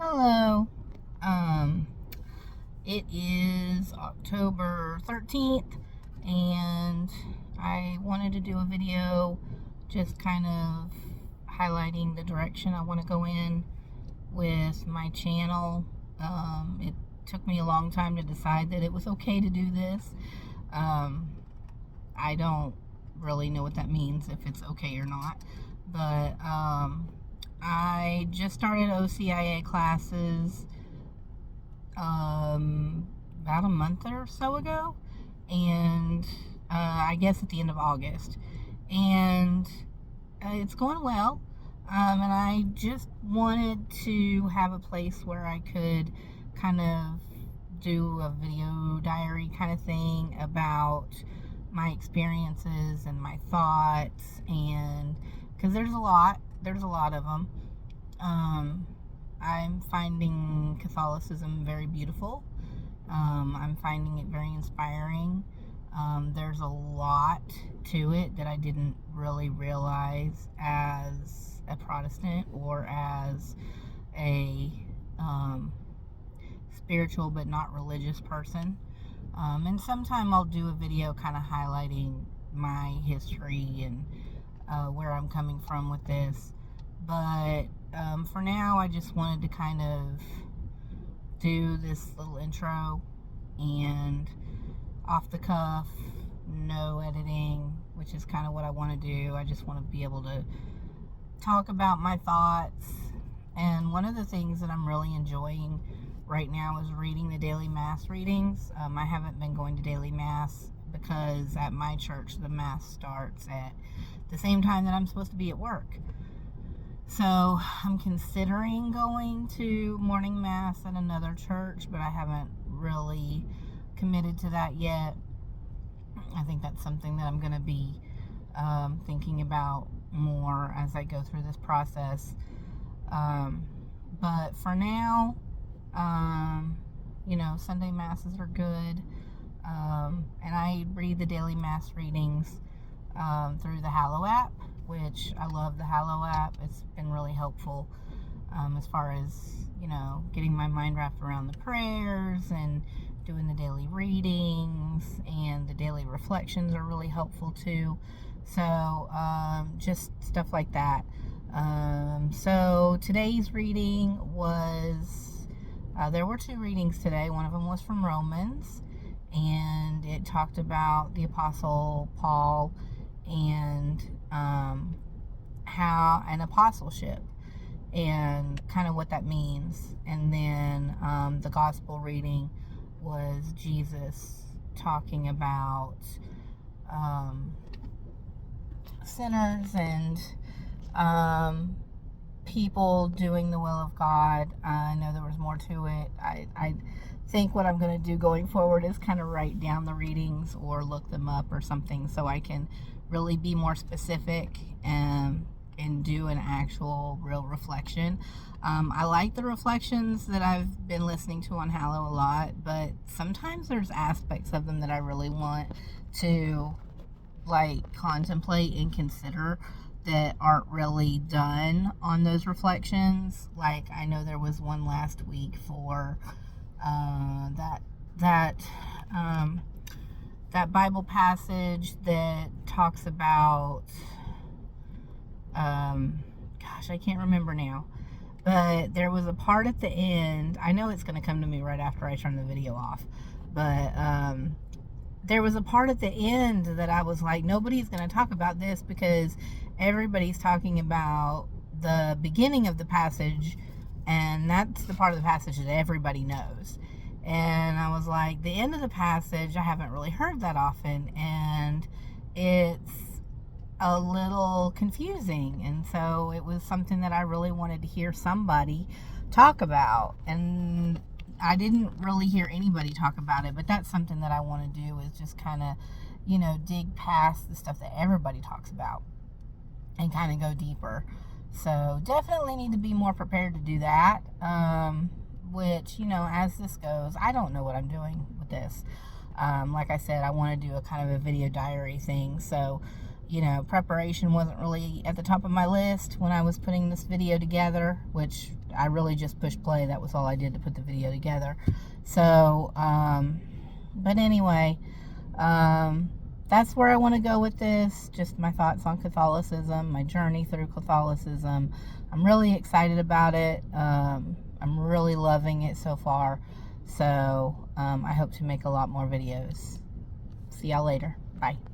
Hello. Um, it is October 13th, and I wanted to do a video just kind of highlighting the direction I want to go in with my channel. It took me a long time to decide that it was okay to do this. I don't really know what that means, if it's okay or not, but I just started OCIA classes about a month or so ago, and I guess at the end of August, and it's going well. And I just wanted to have a place where I could kind of do a video diary kind of thing about my experiences and my thoughts, and because there's a lot of them. I'm finding Catholicism very beautiful. I'm finding it very inspiring. There's a lot to it that I didn't really realize as a Protestant or as a spiritual but not religious person. And sometime I'll do a video kind of highlighting my history and where I'm coming from with this. But for now, I just wanted to kind of do this little intro and off the cuff, no editing, which is kind of what I want to do. I just want to be able to talk about my thoughts. And one of the things that I'm really enjoying right now is reading the daily mass readings. I haven't been going to daily mass because at my church the mass starts at the same time that I'm supposed to be at work. So I'm considering going to morning mass at another church, but I haven't really committed to that yet. I think that's something that I'm going to be thinking about more as I go through this process. But for now, Sunday masses are good. And I read the daily mass readings through the Hallow app, which I love the Hallow app. It's been really helpful as far as, getting my mind wrapped around the prayers and doing the daily readings, and the daily reflections are really helpful too. So just stuff like that. So today's reading was, there were two readings today. One of them was from Romans, and it talked about the Apostle Paul and how an apostleship and kind of what that means. And then the gospel reading was Jesus talking about sinners and people doing the will of God. I know there was more to it. I think what I'm going to do going forward is kind of write down the readings or look them up or something, so I can really be more specific and do an actual real reflection. I like the reflections that I've been listening to on Hallow a lot, but sometimes there's aspects of them that I really want to contemplate and consider that aren't really done on those reflections. Like, I know there was one last week for that Bible passage that talks about I can't remember now, but there was a part at the end. I know it's going to come to me right after I turn the video off, but there was a part at the end that I was like, nobody's going to talk about this because everybody's talking about the beginning of the passage, and that's the part of the passage that everybody knows. And I was like, the end of the passage, I haven't really heard that often, and it's a little confusing. And so it was something that I really wanted to hear somebody talk about, and I didn't really hear anybody talk about it. But that's something that I want to do, is just kind of, dig past the stuff that everybody talks about and kind of go deeper. So definitely need to be more prepared to do that. Which, as this goes, I don't know what I'm doing with this. Like I said, I want to do a kind of a video diary thing. So, you know, preparation wasn't really at the top of my list when I was putting this video together, which I really just pushed play. That was all I did to put the video together. So, but anyway, that's where I want to go with this. Just my thoughts on Catholicism, my journey through Catholicism. I'm really excited about it. I'm really loving it so far. So, I hope to make a lot more videos. See y'all later. Bye.